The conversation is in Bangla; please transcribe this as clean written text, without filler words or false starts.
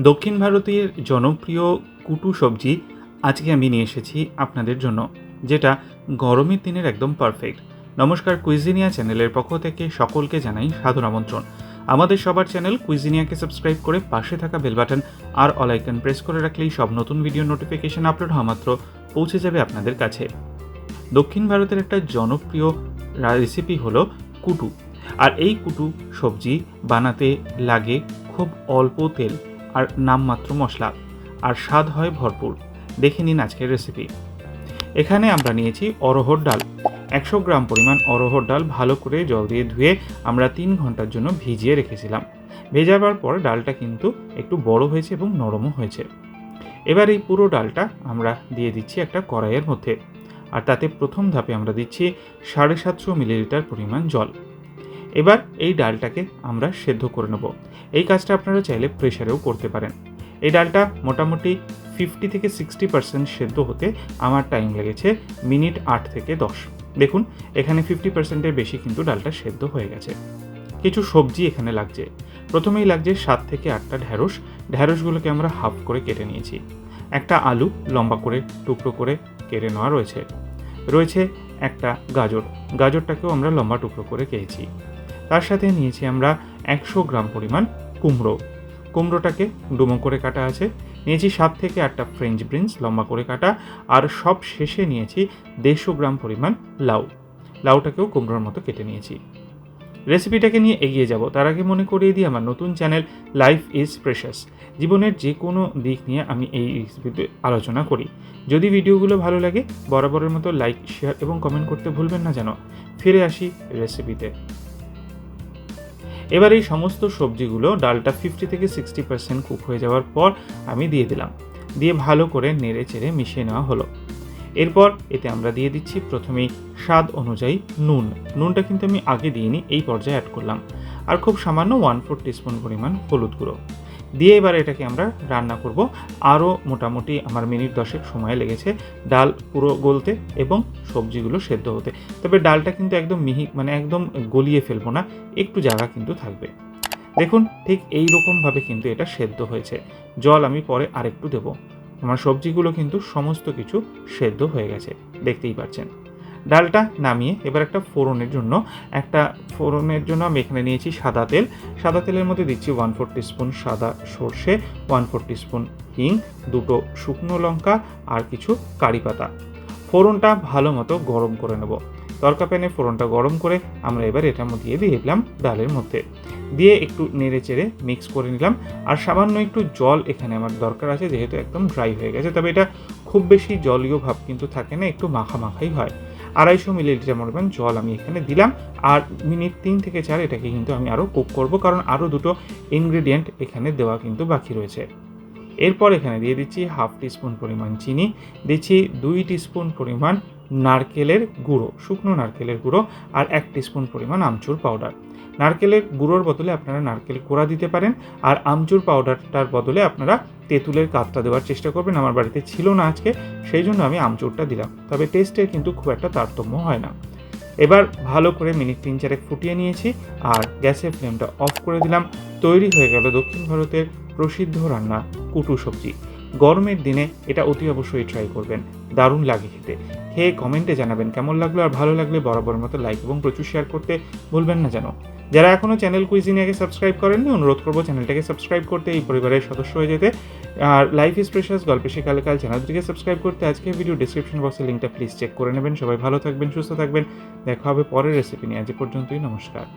দক্ষিণ ভারতের জনপ্রিয় কুটু সবজি আজকে আমি নিয়ে এসেছি আপনাদের জন্য, যেটা গরমের দিনের একদম পারফেক্ট। নমস্কার, কুইজিনিয়া চ্যানেলের পক্ষ থেকে সকলকে জানাই সাদর আমন্ত্রণ। আমাদের সবার চ্যানেল কুইজিনিয়াকে সাবস্ক্রাইব করে পাশে থাকা বেল বাটন আর অল আইকন প্রেস করে রাখলেই সব নতুন ভিডিও নোটিফিকেশন আপলোড হওয়া মাত্র পৌঁছে যাবে আপনাদের কাছে। দক্ষিণ ভারতের একটা জনপ্রিয় রেসিপি হলো কুটু, আর এই কুটু সবজি বানাতে লাগে খুব অল্প তেল আর নামমাত্র মশলা, আর স্বাদ হয় ভরপুর। দেখে নিন আজকের রেসিপি। এখানে আমরা নিয়েছি অরহর ডাল। 100 গ্রাম পরিমাণ অরহর ডাল ভালো করে জল দিয়ে ধুয়ে আমরা 3 ঘন্টার জন্য ভিজিয়ে রেখেছিলাম। ভেজাবার পর ডালটা কিন্তু একটু বড় হয়েছে এবং নরমও হয়েছে। এবার এই পুরো ডালটা আমরা দিয়ে দিচ্ছি একটা কড়াইয়ের মধ্যে, আর তাতে প্রথম ধাপে আমরা দিচ্ছি 750 মিলিলিটার পরিমাণ জল। এবার এই ডালটাকে আমরা সেদ্ধ করে নেব। এই কাজটা আপনারা চাইলে প্রেসারেও করতে পারেন। এই ডালটা মোটামুটি 50 থেকে 60% সেদ্ধ হতে আমার টাইম লেগেছে মিনিট 8 থেকে 10। দেখুন, এখানে 50%-এর বেশি কিন্তু ডালটা সেদ্ধ হয়ে গেছে। কিছু সবজি এখানে লাগছে। প্রথমেই লাগছে 7 থেকে 8টা ঢ্যাঁড়স। ঢ্যাঁড়সগুলোকে আমরা হাফ করে কেটে নিয়েছি। একটা আলু লম্বা করে টুকরো করে কেটে নেওয়া রয়েছে একটা গাজর। গাজরটাকেও আমরা লম্বা টুকরো করে কেটেছি। তার সাথে নিয়েছি আমরা 100 গ্রাম পরিমাণ কুমড়োটাকে ডুমো করে কাটা আছে। নিয়েছি 7 থেকে 8টা ফ্রেঞ্চ বিনস লম্বা করে কাটা, আর সব শেষে নিয়েছি 150 গ্রাম পরিমাণ লাউটাকেও কুমড়োর মতো কেটে নিয়েছি। রেসিপিটাকে নিয়ে এগিয়ে যাব তার আগে মনে করিয়ে দিই আমার নতুন চ্যানেল লাইফ ইজ প্রেশাস। জীবনের যে কোনো দিক নিয়ে আমি এই রেসিপিতে আলোচনা করি। যদি ভিডিওগুলো ভালো লাগে বরাবরের মতো লাইক, শেয়ার এবং কমেন্ট করতে ভুলবেন না যেন। ফিরে আসি রেসিপিতে। এবার এই সমস্ত সবজিগুলো ডালটা 50 থেকে 60% কুক হয়ে যাওয়ার পর আমি দিয়ে ভালো করে নেড়ে চেড়ে মিশিয়ে নেওয়া হলো। এরপর এতে আমরা দিয়ে দিচ্ছি প্রথমেই স্বাদ অনুযায়ী নুনটা কিন্তু আমি আগে দিইনি, এই পর্যায়ে অ্যাড করলাম। আর খুব সামান্য 1/4 টিস্পুন পরিমাণ হলুদ গুঁড়ো দিয়ে এবার এটাকে আমরা রান্না করব। আরও মোটামুটি আমার মিনিট 10 সময় লেগেছে ডাল পুরো গলতে এবং সবজিগুলো সেদ্ধ হতে। তবে ডালটা কিন্তু একদম মিহি একদম গলিয়ে ফেলবো না, একটু জায়গা কিন্তু থাকবে। দেখুন, ঠিক এই রকমভাবে কিন্তু এটা সেদ্ধ হয়েছে। জল আমি পরে আরেকটু দেবো। আমার সবজিগুলো কিন্তু সমস্ত কিছু সেদ্ধ হয়ে গেছে, দেখতেই পাচ্ছেন। ডালটা নামিয়ে এবার একটা ফোড়নের জন্য আমি এখানে নিয়েছি সাদা তেলের মধ্যে দিচ্ছি 1/4 টিস্পুন সাদা সর্ষে, 1/4 টিস্পুন হিং, 2টো শুকনো লঙ্কা আর কিছু কারি পাতা। ফোড়নটা ভালো মতো গরম করে নেব। তড়কা প্যানে ফোড়নটা গরম করে আমরা এবার এটার মধ্যে দিয়ে দিলাম ডালের মধ্যে, দিয়ে একটু নেড়ে চেড়ে মিক্স করে নিলাম। আর সামান্য একটু জল এখানে আমার দরকার আছে, যেহেতু একদম ড্রাই হয়ে গেছে। তবে এটা খুব বেশি জলীয় ভাব কিন্তু থাকে না, একটু মাখাই হয়। 250 মিলিলিটার পরিমাণ জল আমি এখানে দিলাম। আর মিনিট 3 থেকে 4 এটাকে কিন্তু আমি আরও কুক করব, কারণ আরও 2টো ইনগ্রেডিয়েন্ট এখানে দেওয়া কিন্তু বাকি রয়েছে। এরপর এখানে দিয়ে দিচ্ছি 1/2 টিস্পুন পরিমাণ চিনি, দিচ্ছি 2 টিস্পুন পরিমাণ নারকেলের গুঁড়ো, শুকনো নারকেলের গুঁড়ো, আর 1 টিস্পুন পরিমাণ আমচুর পাউডার। নারকেলের গুঁড়োর বদলে আপনারা নারকেল কোড়া দিতে পারেন, আর আমচুর পাউডারটার বদলে আপনারা তেঁতুলের কাতটা দেওয়ার চেষ্টা করবেন। আমার বাড়িতে ছিল না আজকে, সেই জন্য আমি আমচুরটা দিলাম। তবে টেস্টের কিন্তু খুব একটা তারতম্য হয় না। এবার ভালো করে মিনিট 3-4 ফুটিয়ে নিয়েছি, আর গ্যাসের ফ্লেমটা অফ করে দিলাম। তৈরি হয়ে গেল দক্ষিণ ভারতের প্রসিদ্ধ রান্না কুটু সবজি। গরমের দিনে এটা অতি অবশ্যই ট্রাই করবেন, দারুণ লাগে খেতে। খেয়ে কমেন্টে জানাবেন কেমন লাগলো, আর ভালো লাগলে বরাবর মতো লাইক এবং প্রচুর শেয়ার করতে ভুলবেন না যেন। যারা এখনও চ্যানেল কুইজিনিয়াকে সাবস্ক্রাইব করেননি, অনুরোধ করবো চ্যানেলটাকে সাবস্ক্রাইব করতে, এই পরিবারের সদস্য হয়ে যেতে। আর লাইফ ইজ প্রেশাস গল্পে শেখালে কাল চ্যানেলটিকে সাবস্ক্রাইব করতে আজকের ভিডিও ডিসক্রিপশন বক্সের লিঙ্কটা প্লিজ চেক করে নেবেন। সবাই ভালো থাকবেন, সুস্থ থাকবেন। দেখা হবে পরের রেসিপি নিয়ে। আজ পর্যন্তই, নমস্কার।